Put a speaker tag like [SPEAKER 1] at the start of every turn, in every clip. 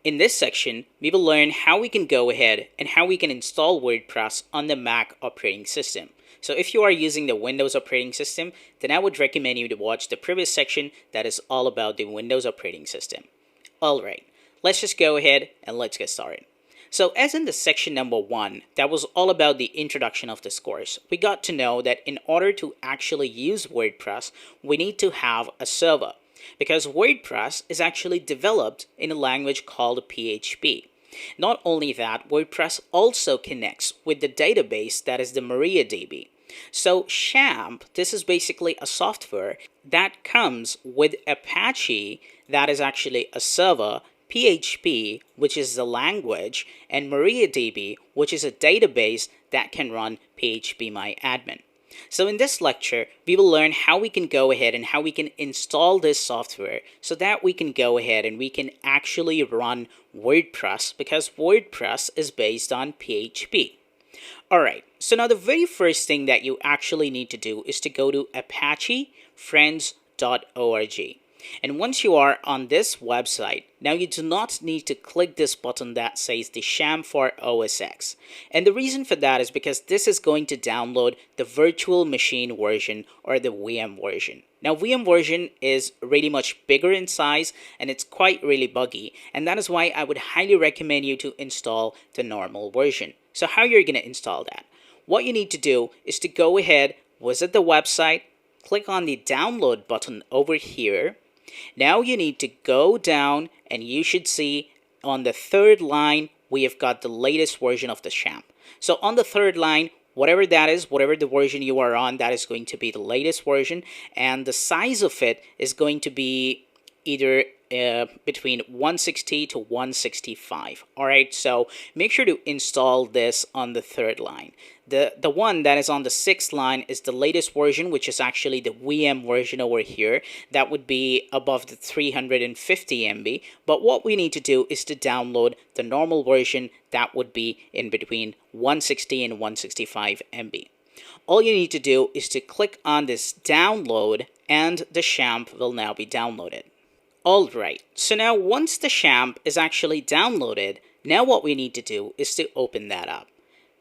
[SPEAKER 1] In this section, we will learn how we can go ahead and how we can install WordPress on the Mac operating system. So if you are using the Windows operating system, then I would recommend you to watch the previous section that is all about the Windows operating system. Alright, let's just go ahead and let's get started. So as in the section number 1, that was all about the introduction of this course, we got to know that in order to actually use WordPress, we need to have a server. Because WordPress is actually developed in a language called PHP. Not only that, WordPress also connects with the database that is the MariaDB. So Xampp, this is basically a software that comes with Apache, that is actually a server, PHP, which is the language, and MariaDB, which is a database that can run PHPMyAdmin. So in this lecture, we will learn how we can go ahead and how we can install this software so that we can go ahead and we can actually run WordPress, because WordPress is based on PHP. Alright, so now the very first thing that you actually need to do is to go to apachefriends.org. And once you are on this website, now you do not need to click this button that says the Xampp for OS X. And the reason for that is because this is going to download the virtual machine version or the VM version. Now VM version is really much bigger in size and it's quite really buggy, and that is why I would highly recommend you to install the normal version. So how you're going to install that? What you need to do is to go ahead, visit the website, click on the download button over here. Now you need to go down and you should see on the third line we have got the latest version of the Xampp. So on the third line, whatever that is, whatever the version you are on, that is going to be the latest version, and the size of it is going to be either between 160 to 165. Alright, so make sure to install this on the third line. The one that is on the sixth line is the latest version, which is actually the VM version over here. That would be above the 350 MB. But what we need to do is to download the normal version that would be in between 160 and 165 MB. All you need to do is to click on this download and the Xampp will now be downloaded. Alright, so now once the Xampp is actually downloaded, now what we need to do is to open that up.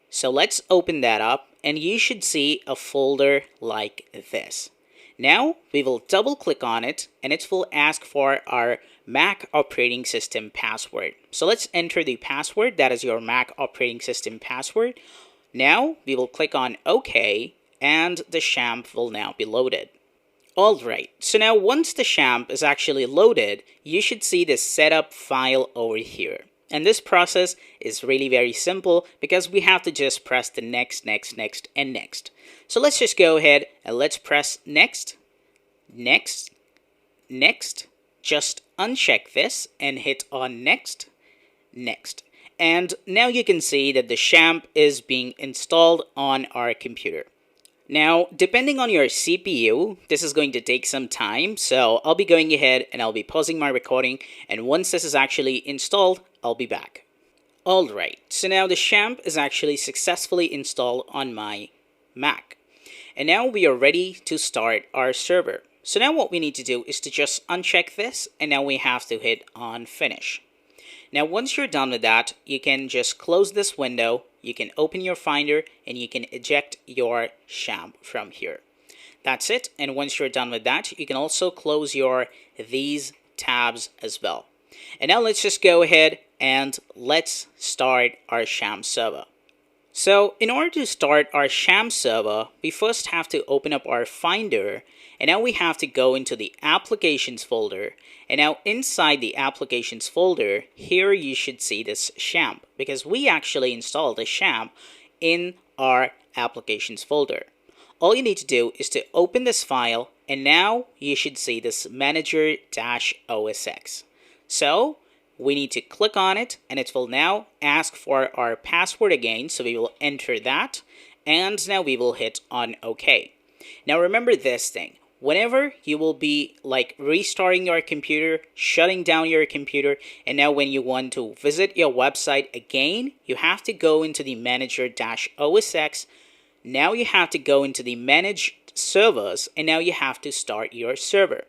[SPEAKER 1] So let's open that up and you should see a folder like this. Now we will double click on it and it will ask for our Mac operating system password. So let's enter the password, that is your Mac operating system password. Now we will click on OK and the Xampp will now be loaded. Alright, so now once the Xampp is actually loaded, you should see the setup file over here. And this process is really very simple because we have to just press the next, and next. So let's just go ahead and let's press next, next. Just uncheck this and hit on next. And now you can see that the Xampp is being installed on our computer. Now, depending on your CPU, this is going to take some time, so I'll be going ahead and I'll be pausing my recording, and once this is actually installed, I'll be back. Alright, so now the Xampp is actually successfully installed on my Mac. And now we are ready to start our server. So now what we need to do is to just uncheck this, and now we have to hit on finish. Now once you're done with that, you can just close this window, you can open your Finder, and you can eject your Xampp from here. That's it, and once you're done with that, you can also close these tabs as well. And now let's just go ahead and let's start our Xampp server. So in order to start our Xampp server, we first have to open up our Finder, and now we have to go into the Applications folder. And now inside the Applications folder, here you should see this Xampp, because we actually installed the Xampp in our Applications folder. All you need to do is to open this file, and now you should see this manager-osx. So we need to click on it and it will now ask for our password again, so we will enter that and now we will hit on OK. Now remember this thing, whenever you will be like restarting your computer, shutting down your computer, and now when you want to visit your website again, you have to go into the manager-osx. Now you have to go into the manage servers and now you have to start your server.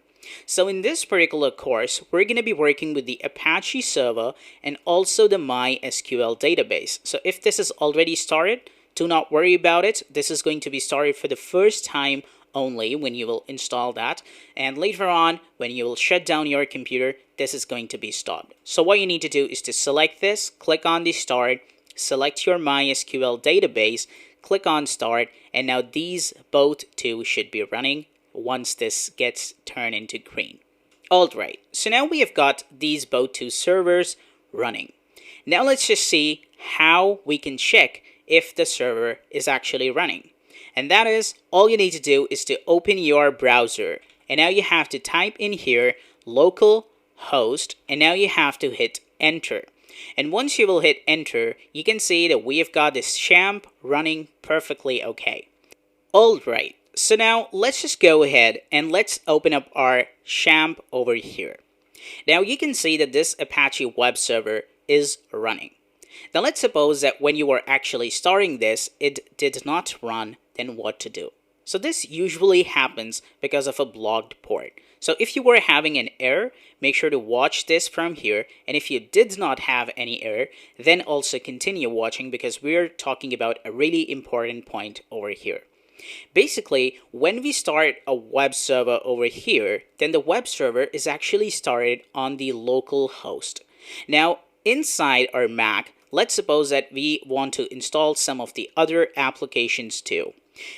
[SPEAKER 1] So in this particular course, we're going to be working with the Apache server and also the MySQL database. So if this is already started, do not worry about it. This is going to be started for the first time only when you will install that. And later on, when you will shut down your computer, this is going to be stopped. So what you need to do is to select this, click on the start, select your MySQL database, click on start, and now these both two should be running once this gets turned into green. Alright, so now we have got these both two servers running. Now let's just see how we can check if the server is actually running. And that is, all you need to do is to open your browser. And now you have to type in here localhost, and now you have to hit enter. And once you will hit enter, you can see that we have got this Xampp running perfectly okay. Alright, so now let's just go ahead and let's open up our Xampp over here. Now you can see that this Apache web server is running. Now let's suppose that when you were actually starting this, it did not run, then what to do? So this usually happens because of a blocked port. So if you were having an error, make sure to watch this from here. And if you did not have any error, then also continue watching because we're talking about a really important point over here. Basically, when we start a web server over here, then the web server is actually started on the local host. Now, inside our Mac, let's suppose that we want to install some of the other applications too.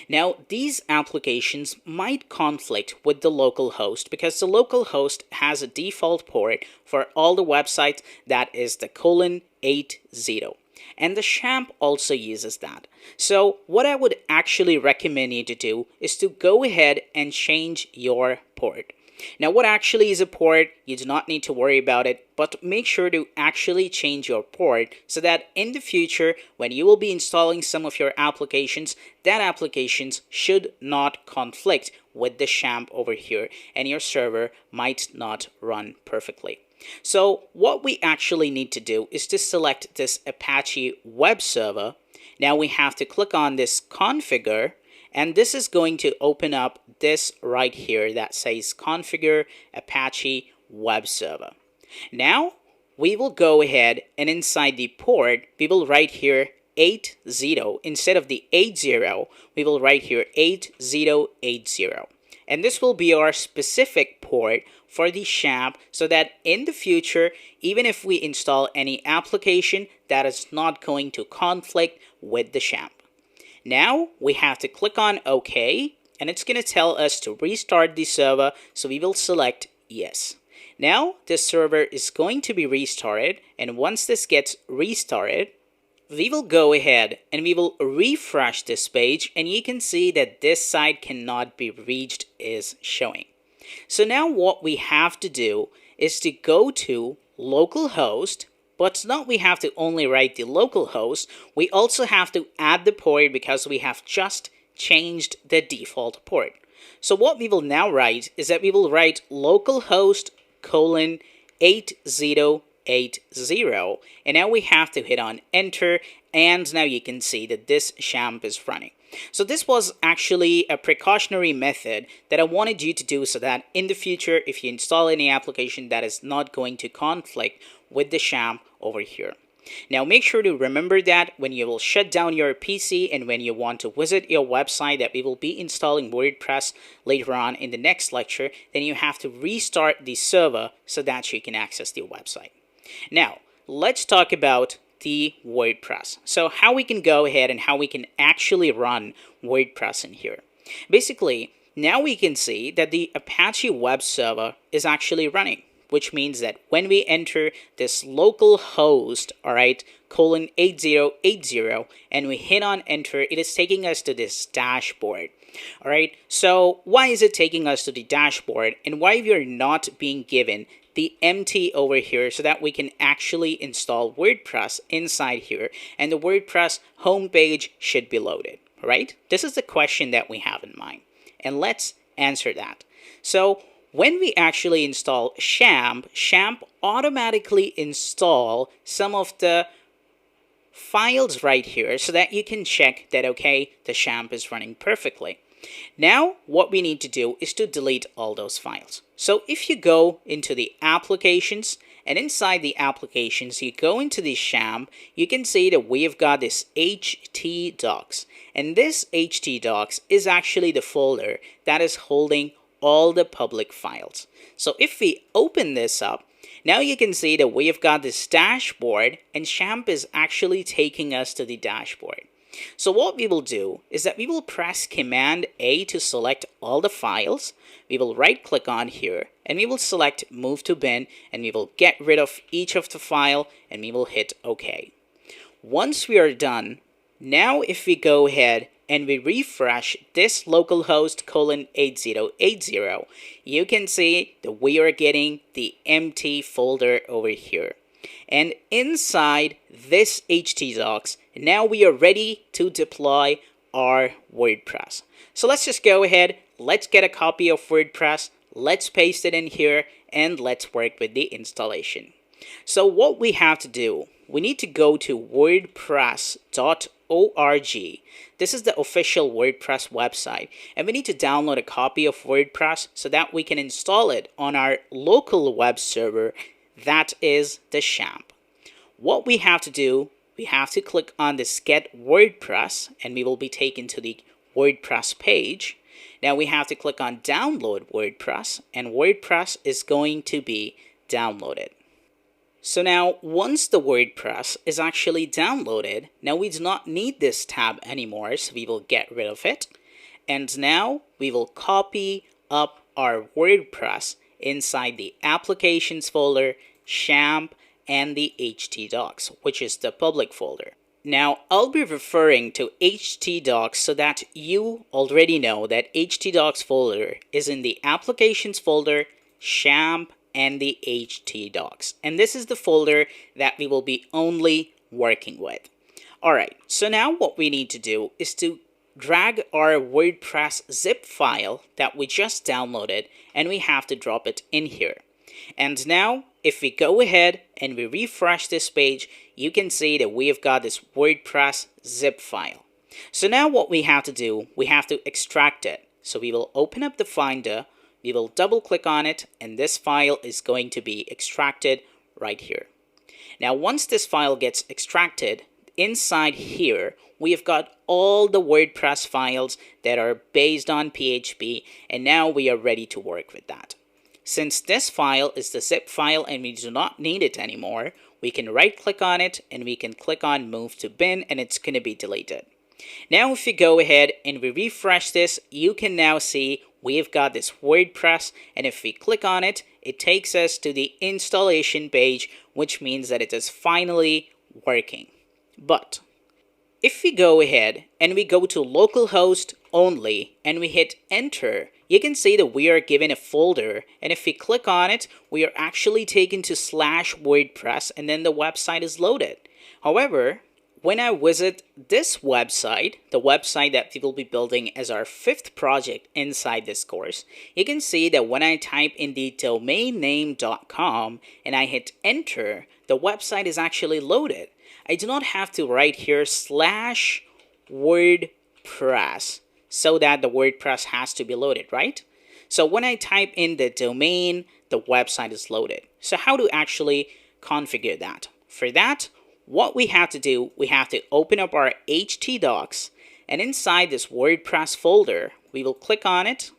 [SPEAKER 1] Now, these applications might conflict with the local host because the local host has a default port for all the websites that is the :80. And the Xampp also uses that. So what I would actually recommend you to do is to go ahead and change your port. Now what actually is a port, you do not need to worry about it, but make sure to actually change your port so that in the future when you will be installing some of your applications, that applications should not conflict with the Xampp over here and your server might not run perfectly. So what we actually need to do is to select this Apache web server. Now we have to click on this configure, and this is going to open up this right here that says configure Apache web server. Now we will go ahead and inside the port we will write here 80 instead of the 80 we will write here 8080. And this will be our specific port for the Xampp so that in the future, even if we install any application, that is not going to conflict with the Xampp. Now we have to click on OK, and it's going to tell us to restart the server, so we will select yes. Now the server is going to be restarted, and once this gets restarted, we will go ahead and we will refresh this page, and you can see that this site cannot be reached is showing. So now what we have to do is to go to localhost, but not we have to only write the localhost, we also have to add the port because we have just changed the default port. So what we will now write is that we will write localhost :8080, and now we have to hit on enter, and now you can see that this Xampp is running. So this was actually a precautionary method that I wanted you to do so that in the future if you install any application that is not going to conflict with the Xampp over here. Now make sure to remember that when you will shut down your PC and when you want to visit your website that we will be installing WordPress later on in the next lecture, then you have to restart the server so that you can access the website. Now let's talk about the WordPress. So how we can go ahead and how we can actually run WordPress in here. Basically, now we can see that the Apache web server is actually running, which means that when we enter this local host, alright, :8080, and we hit on enter, it is taking us to this dashboard. Alright, so why is it taking us to the dashboard, and why we are not being given the empty over here so that we can actually install WordPress inside here and the WordPress homepage should be loaded, right? This is the question that we have in mind, and let's answer that. So when we actually install Xampp automatically install some of the files right here so that you can check that, okay, the Xampp is running perfectly. Now, what we need to do is to delete all those files. So if you go into the applications, and inside the applications you go into the Xampp, you can see that we have got this htdocs, and this htdocs is actually the folder that is holding all the public files. So if we open this up, now you can see that we have got this dashboard, and Xampp is actually taking us to the dashboard. So what we will do is that we will press Command A to select all the files. We will right click on here and we will select Move to Bin, and we will get rid of each of the file and we will hit OK. Once we are done, now if we go ahead and we refresh this localhost colon 8080, you can see that we are getting the empty folder over here. And inside this htdocs, now we are ready to deploy our WordPress. So let's just go ahead, let's get a copy of WordPress, let's paste it in here, and let's work with the installation. So what we have to do, we need to go to wordpress.org. This is the official WordPress website, and we need to download a copy of WordPress so that we can install it on our local web server, that is the Xampp. What we have to do, we have to click on this Get WordPress, and we will be taken to the WordPress page. Now we have to click on Download WordPress, and WordPress is going to be downloaded. So now once the WordPress is actually downloaded, now we do not need this tab anymore, so we will get rid of it. And now we will copy up our WordPress inside the Applications folder, Xampp, and the htdocs, which is the public folder. Now, I'll be referring to htdocs so that you already know that htdocs folder is in the Applications folder, Xampp, and the htdocs. And this is the folder that we will be only working with. Alright, so now what we need to do is to drag our WordPress zip file that we just downloaded, and we have to drop it in here. And now if we go ahead and we refresh this page, you can see that we have got this WordPress zip file. So now what we have to do, we have to extract it. So we will open up the Finder, we will double click on it, and this file is going to be extracted right here. Now once this file gets extracted, inside here we have got all the WordPress files that are based on PHP, and now we are ready to work with that. Since this file is the zip file and we do not need it anymore, we can right click on it and we can click on Move to Bin, and it's going to be deleted. Now if you go ahead and we refresh this, you can now see we've got this WordPress, and if we click on it, it takes us to the installation page, which means that it is finally working. But if we go ahead and we go to localhost only and we hit enter, you can see that we are given a folder, and if we click on it, we are actually taken to /WordPress, and then the website is loaded. However, when I visit this website, the website that we will be building as our 5th project inside this course, you can see that when I type in the domain name.com and I hit enter, the website is actually loaded. I do not have to write here /WordPress so that the WordPress has to be loaded, right? So when I type in the domain, the website is loaded. So how to actually configure that? For that, what we have to do, we have to open up our htdocs, and inside this WordPress folder, we will click on it,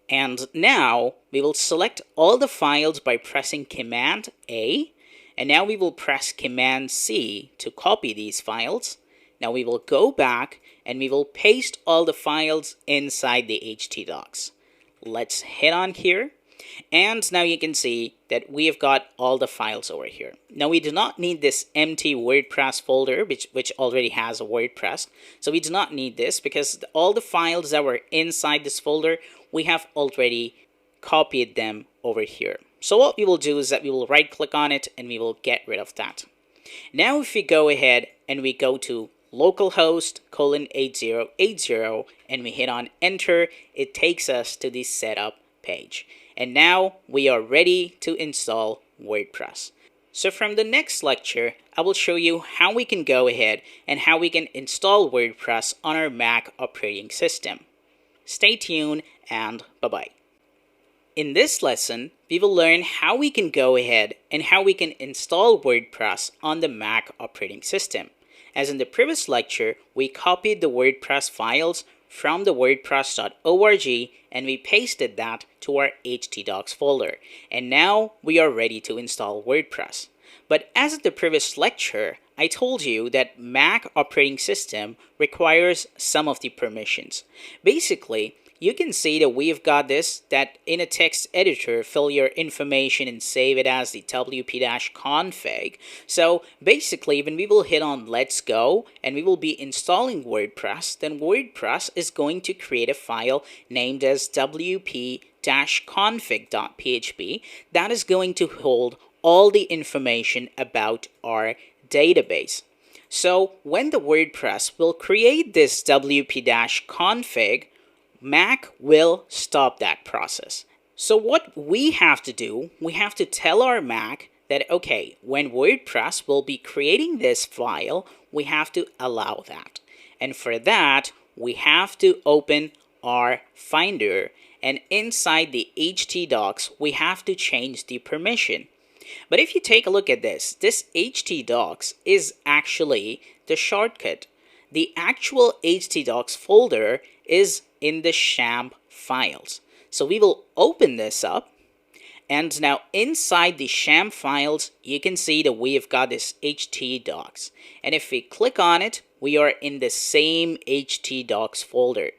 [SPEAKER 1] and now we will select all the files by pressing Command A, and now we will press Command C to copy these files. Now we will go back and we will paste all the files inside the htdocs. Let's hit on here, and now you can see that we have got all the files over here. Now we do not need this empty WordPress folder which already has a WordPress. So we do not need this because all the files that were inside this folder, we have already copied them over here. So what we will do is that we will right click on it and we will get rid of that. Now if we go ahead and we go to localhost :8080 and we hit on enter, it takes us to the setup page. And now we are ready to install WordPress. So from the next lecture, I will show you how we can go ahead and how we can install WordPress on our Mac operating system. Stay tuned and bye-bye. in this lesson, we will learn how we can go ahead and how we can install WordPress on the Mac operating system. As in the previous lecture, we copied the WordPress files from the wordpress.org and we pasted that to our htdocs folder. And now we are ready to install WordPress. But as in the previous lecture, I told you that Mac operating system requires some of the permissions. Basically, you can see that we've got this, that in a text editor, fill your information and save it as the wp-config. So basically, when we will hit on let's go and we will be installing WordPress, then WordPress is going to create a file named as wp-config.php that is going to hold all the information about our database. So when the WordPress will create this wp-config, Mac will stop that process. So what we have to do, we have to tell our Mac that, okay, when WordPress will be creating this file, we have to allow that. And for that, we have to open our Finder, and inside the htdocs, we have to change the permission. But if you take a look at this htdocs is actually the shortcut. The actual htdocs folder is in the Xampp files. So we will open this up, and now inside the Xampp files, you can see that we have got this htdocs. And if we click on it, we are in the same htdocs folder.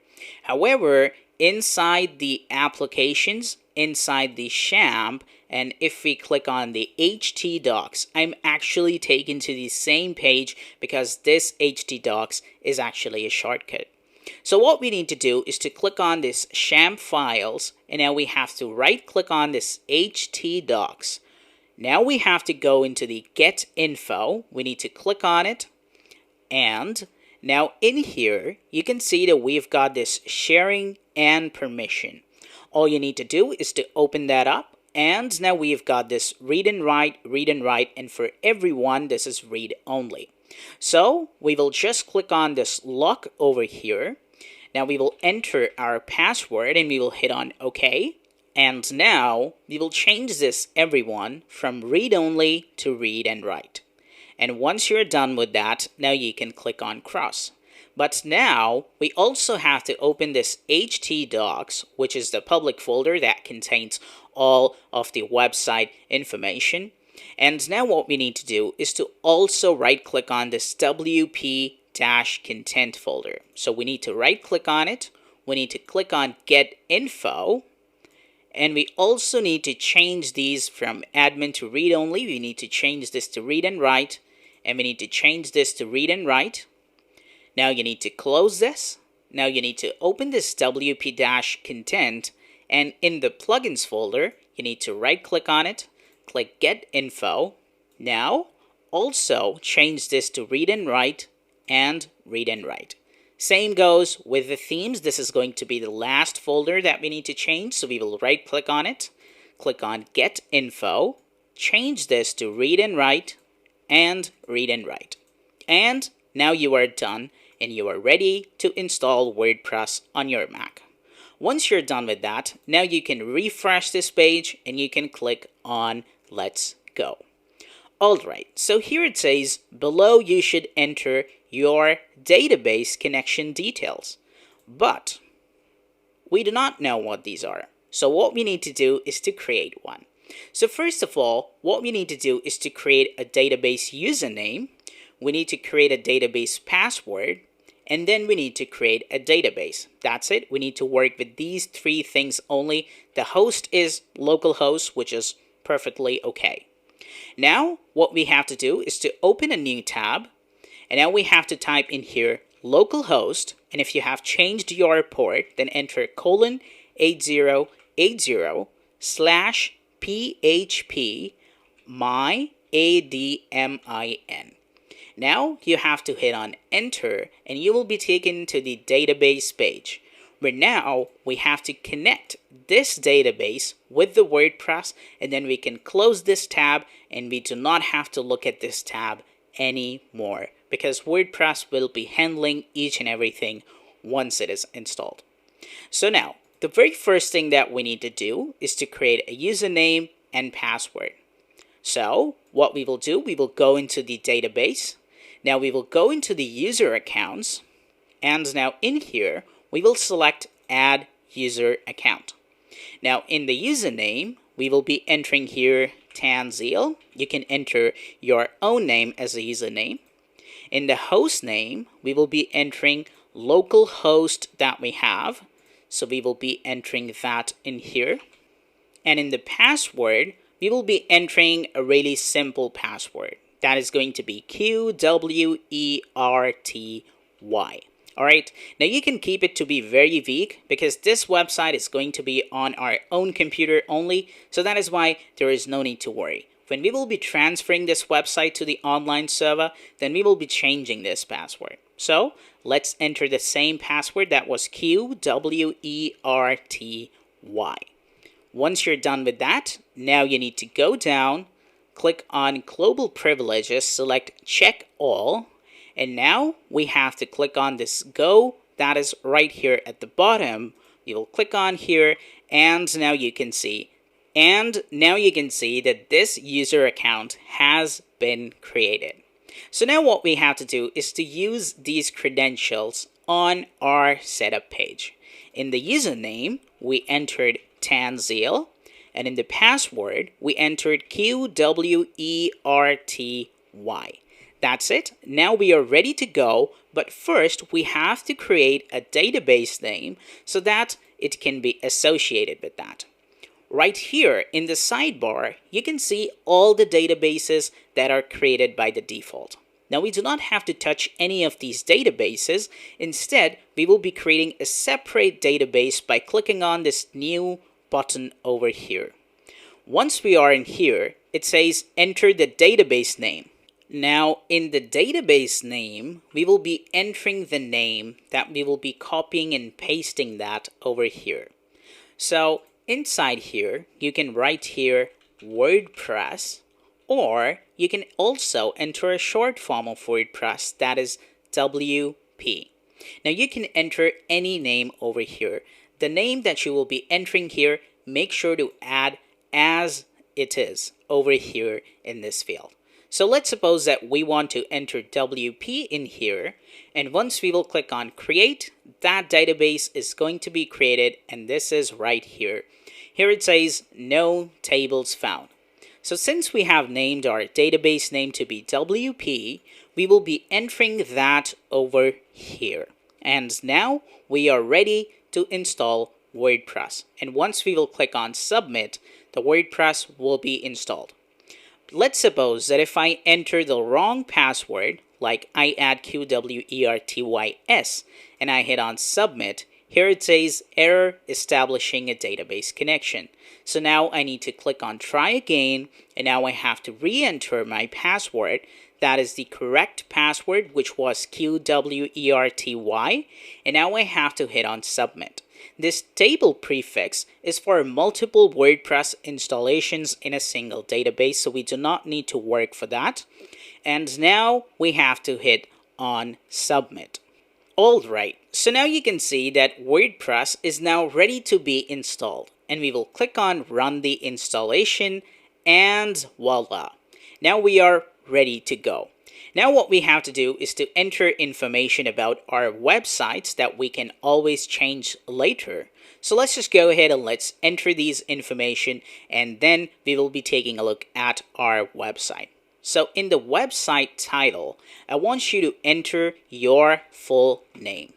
[SPEAKER 1] However, inside the applications, inside the Xampp, and if we click on the htdocs, I'm actually taken to the same page because this htdocs is actually a shortcut. So what we need to do is to click on this Xampp files, and now we have to right click on this htdocs. Now we have to go into the get info. We need to click on it, and now in here you can see that we've got this sharing and permission. All you need to do is to open that up, and now we've got this read and write, and for everyone this is read only. So we will just click on this lock over here. Now we will enter our password and we will hit on OK. And now we will change this everyone from read only to read and write. And once you're done with that, now you can click on cross. But now we also have to open this htdocs, which is the public folder that contains all of the website information. And now what we need to do is to also right click on this wp-content folder. So we need to right click on it. We need to click on get info. And we also need to change these from admin to read only. We need to change this to read and write. And we need to change this to read and write. Now you need to close this. Now you need to open this wp-content. And in the plugins folder, you need to right click on it. Click get info. Now also change this to read and write and read and write. Same goes with the themes. This is going to be the last folder that we need to change. So we will right click on it, click on get info, change this to read and write and read and write. And now you are done and you are ready to install WordPress on your Mac. Once you're done with that, now you can refresh this page and you can click on let's go. Alright, so here it says below you should enter your database connection details. But we do not know what these are. So what we need to do is to create one. So first of all, what we need to do is to create a database username. We need to create a database password. And then we need to create a database. That's it. We need to work with these three things only. The host is localhost, which is perfectly okay. Now, what we have to do is to open a new tab. And now we have to type in here localhost. And if you have changed your port, then enter :8080/php my admin. Now you have to hit on enter and you will be taken to the database page, where now we have to connect this database with the WordPress, and then we can close this tab and we do not have to look at this tab anymore because WordPress will be handling each and everything once it is installed. So now the very first thing that we need to do is to create a username and password. So what we will do, we will go into the database. Now we will go into the user accounts, and now in here we will select add user account. Now in the username we will be entering here Tanzeel. You can enter your own name as a username. In the host name we will be entering local host that we have, so we will be entering that in here. And in the password we will be entering a really simple password that is going to be QWERTY. Alright, now you can keep it to be very vague because this website is going to be on our own computer only, so that is why there is no need to worry. When we will be transferring this website to the online server, then we will be changing this password. So let's enter the same password that was QWERTY. Once you're done with that, now you need to go down, click on Global Privileges, select Check All, and now we have to click on this Go that is right here at the bottom. You will click on here, and now you can see that this user account has been created. So now what we have to do is to use these credentials on our setup page. In the username, we entered Tanzeel, and in the password, we entered QWERTY. That's it. Now we are ready to go, but first we have to create a database name so that it can be associated with that. Right here in the sidebar, you can see all the databases that are created by the default. Now we do not have to touch any of these databases. Instead, we will be creating a separate database by clicking on this new button over here. Once we are in here, it says enter the database name. Now in the database name, we will be entering the name that we will be copying and pasting that over here. So inside here, you can write here WordPress, or you can also enter a short form of WordPress, that is WP. Now you can enter any name over here. The name that you will be entering here, make sure to add as it is over here in this field. So let's suppose that we want to enter WP in here, and once we will click on create, that database is going to be created, and this is right here. Here it says no tables found. So since we have named our database name to be WP, we will be entering that over here. And now we are ready to install WordPress. And once we will click on submit, the WordPress will be installed. Let's suppose that if I enter the wrong password, like I add QWERTYS, and I hit on submit, here it says error establishing a database connection. So now I need to click on try again, and now I have to re-enter my password. That is the correct password, which was QWERTY, and now I have to hit on submit. This table prefix is for multiple WordPress installations in a single database, so we do not need to work for that. And now we have to hit on submit. Alright, so now you can see that WordPress is now ready to be installed, and we will click on run the installation, and voila. Now we are ready to go. Now what we have to do is to enter information about our websites that we can always change later. So let's just go ahead and let's enter these information, and then we will be taking a look at our website. So in the website title, I want you to enter your full name.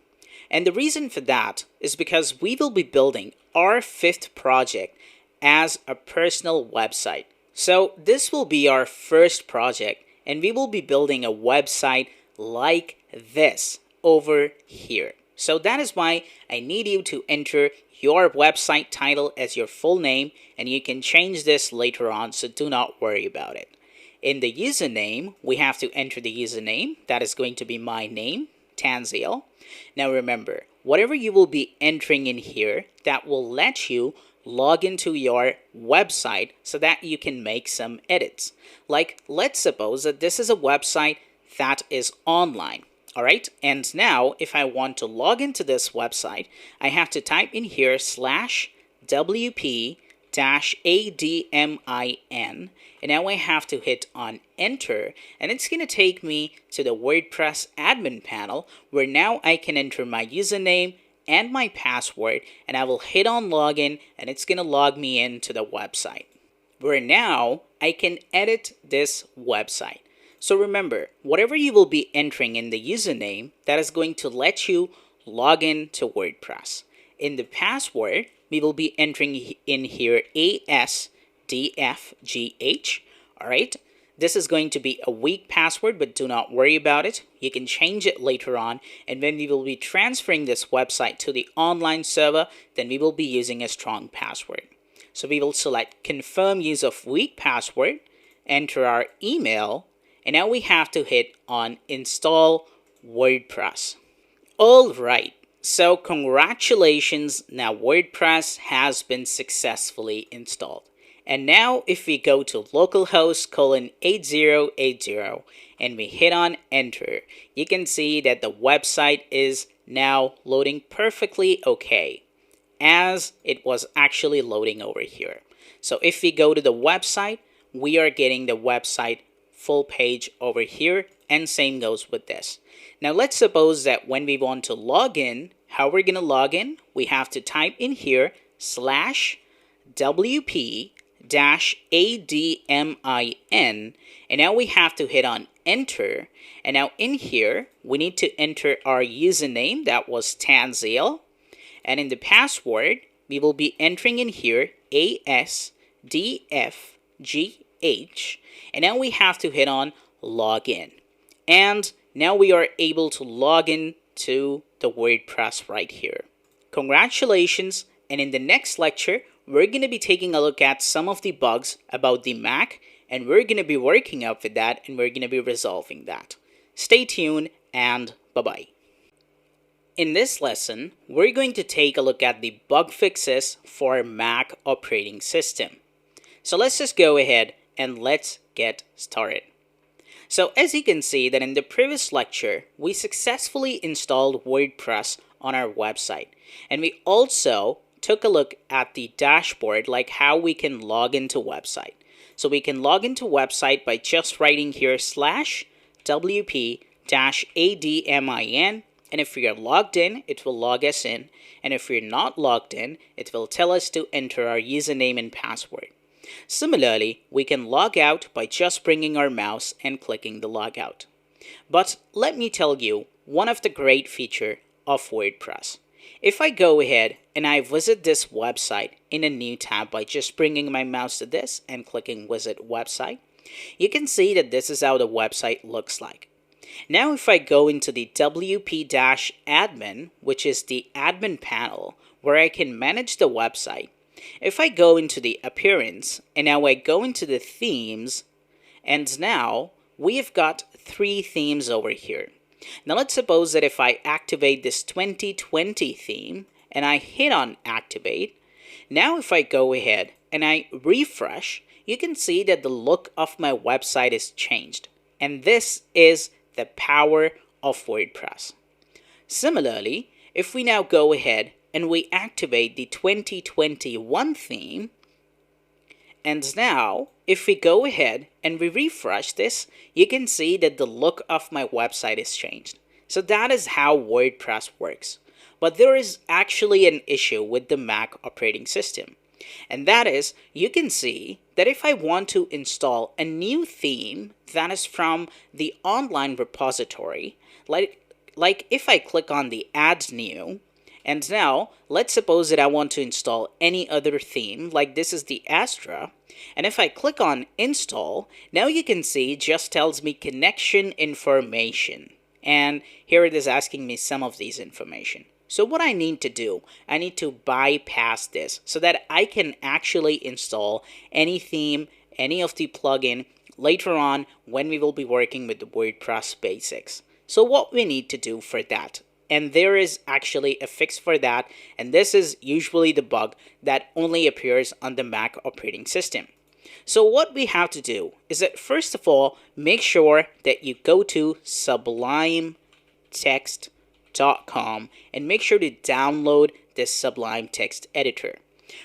[SPEAKER 1] And the reason for that is because we will be building our 5th project as a personal website. So this will be our first project, and we will be building a website like this over here. So that is why I need you to enter your website title as your full name, and you can change this later on, so do not worry about it. In the username, we have to enter the username. That is going to be my name, Tanzeel. Now remember, whatever you will be entering in here, that will let you log into your website so that you can make some edits. Like, let's suppose that this is a website that is online. All right, and now if I want to log into this website, I have to type in here /wp-admin, and now I have to hit on enter, and it's going to take me to the WordPress admin panel where now I can enter my username and my password, and I will hit on login, and it's going to log me into the website where now I can edit this website. So remember, whatever you will be entering in the username, that is going to let you log in to WordPress. In the password, we will be entering in here ASDFGH. All right. This is going to be a weak password, but do not worry about it. You can change it later on. And when we will be transferring this website to the online server, then we will be using a strong password. So we will select confirm use of weak password, enter our email, and now we have to hit on install WordPress. All right, so congratulations, now WordPress has been successfully installed. And now if we go to localhost :8080 and we hit on enter, you can see that the website is now loading perfectly okay, as it was actually loading over here. So if we go to the website, we are getting the website full page over here, and same goes with this. Now let's suppose that when we want to log in, how we're going to log in, we have to type in here /wp-admin, and now we have to hit on enter, and now in here we need to enter our username, that was Tanzeel, and in the password we will be entering in here ASDFGH, and now we have to hit on login. And now we are able to log in to the WordPress right here. Congratulations, and in the next lecture, we're going to be taking a look at some of the bugs about the Mac, and we're going to be working up with that, and we're going to be resolving that. Stay tuned, and bye-bye. In this lesson, we're going to take a look at the bug fixes for Mac operating system. So let's just go ahead and let's get started. So as you can see that in the previous lecture, we successfully installed WordPress on our website. And we also took a look at the dashboard, like how we can log into website. So we can log into website by just writing here /wp-admin. And if we are logged in, it will log us in. And if we're not logged in, it will tell us to enter our username and password. Similarly, we can log out by just bringing our mouse and clicking the logout. But let me tell you one of the great features of WordPress. If I go ahead and I visit this website in a new tab by just bringing my mouse to this and clicking visit website, you can see that this is how the website looks like. Now if I go into the WP-admin, which is the admin panel where I can manage the website, if I go into the appearance and now I go into the themes, and now we have got 3 themes over here. Now let's suppose that if I activate this 2020 theme and I hit on activate, now if I go ahead and I refresh, you can see that the look of my website is changed. And this is the power of WordPress. Similarly, if we now go ahead and we activate the 2021 theme, and now if we go ahead and we refresh this, you can see that the look of my website is changed. So that is how WordPress works. But there is actually an issue with the Mac operating system. And that is, you can see that if I want to install a new theme that is from the online repository, like if I click on the add new, and now let's suppose that I want to install any other theme, like this is the Astra, and if I click on install, now you can see it just tells me connection information, and here it is asking me some of these information. So what I need to do, I need to bypass this so that I can actually install any theme, any of the plugin later on when we will be working with the WordPress basics. So what we need to do for that, and there is actually a fix for that, and this is usually the bug that only appears on the Mac operating system. So what we have to do is that first of all, make sure that you go to Sublime sublimetext.com and make sure to download this Sublime Text Editor.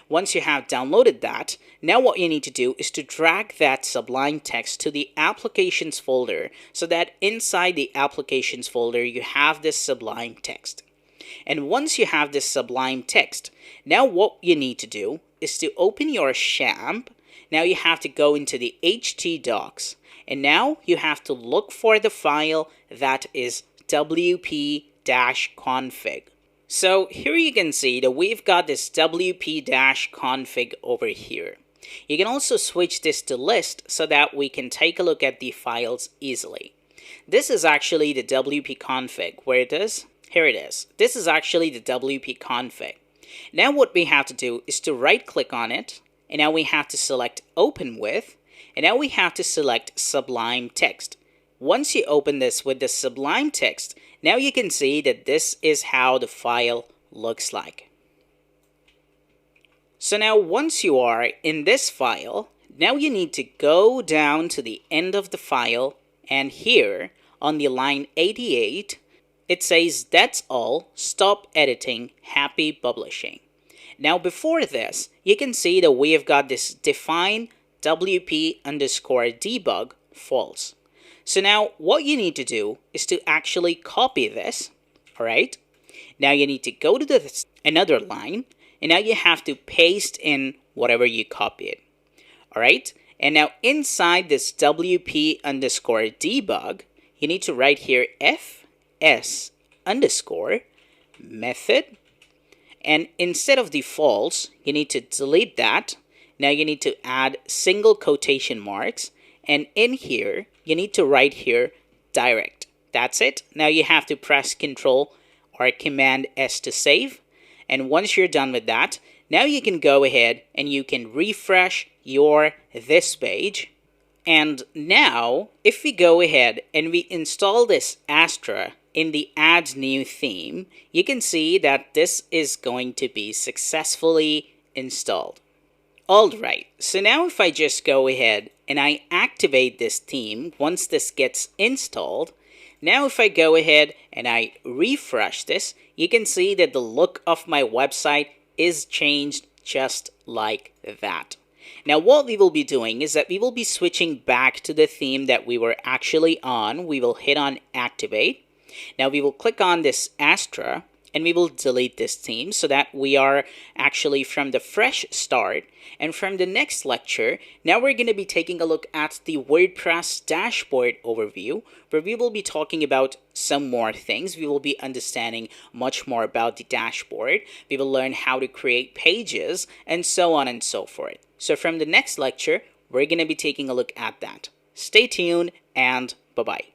[SPEAKER 1] Once you have downloaded that, now what you need to do is to drag that Sublime Text to the Applications folder so that inside the Applications folder you have this Sublime Text. And once you have this Sublime Text, now what you need to do is to open your Xampp. Now you have to go into the htdocs, and now you have to look for the file that is wp-config. So here you can see that we've got this wp-config over here. You can also switch this to list so that we can take a look at the files easily. This is actually the wp-config. Where it is? Here it is. This is actually the wp-config. Now what we have to do is to right click on it, and now we have to select Open With, and now we have to select Sublime Text. Once you open this with the Sublime Text, now you can see that this is how the file looks like. So now once you are in this file, now you need to go down to the end of the file, and here on the line 88, it says, "That's all, stop editing, happy publishing." Now before this, you can see that we have got this define wp_debug false. So now what you need to do is to actually copy this, all right? Now you need to go to another line, and now you have to paste in whatever you copied, all right? And now inside this wp_debug, you need to write here fs_method, and instead of the false, you need to delete that. Now you need to add single quotation marks, and in here, you need to write here direct. That's it. Now you have to press Control or Command S to save. And once you're done with that, now you can go ahead and you can refresh your this page. And now, if we go ahead and we install this Astra in the Add New theme, you can see that this is going to be successfully installed. Alright, so now if I just go ahead and I activate this theme once this gets installed, now if I go ahead and I refresh this, you can see that the look of my website is changed just like that. Now what we will be doing is that we will be switching back to the theme that we were actually on. We will hit on Activate. Now we will click on this Astra, and we will delete this theme so that we are actually from the fresh start. And from the next lecture, now we're going to be taking a look at the WordPress dashboard overview, where we will be talking about some more things. We will be understanding much more about the dashboard. We will learn how to create pages and so on and so forth. So from the next lecture, we're going to be taking a look at that. Stay tuned and bye-bye.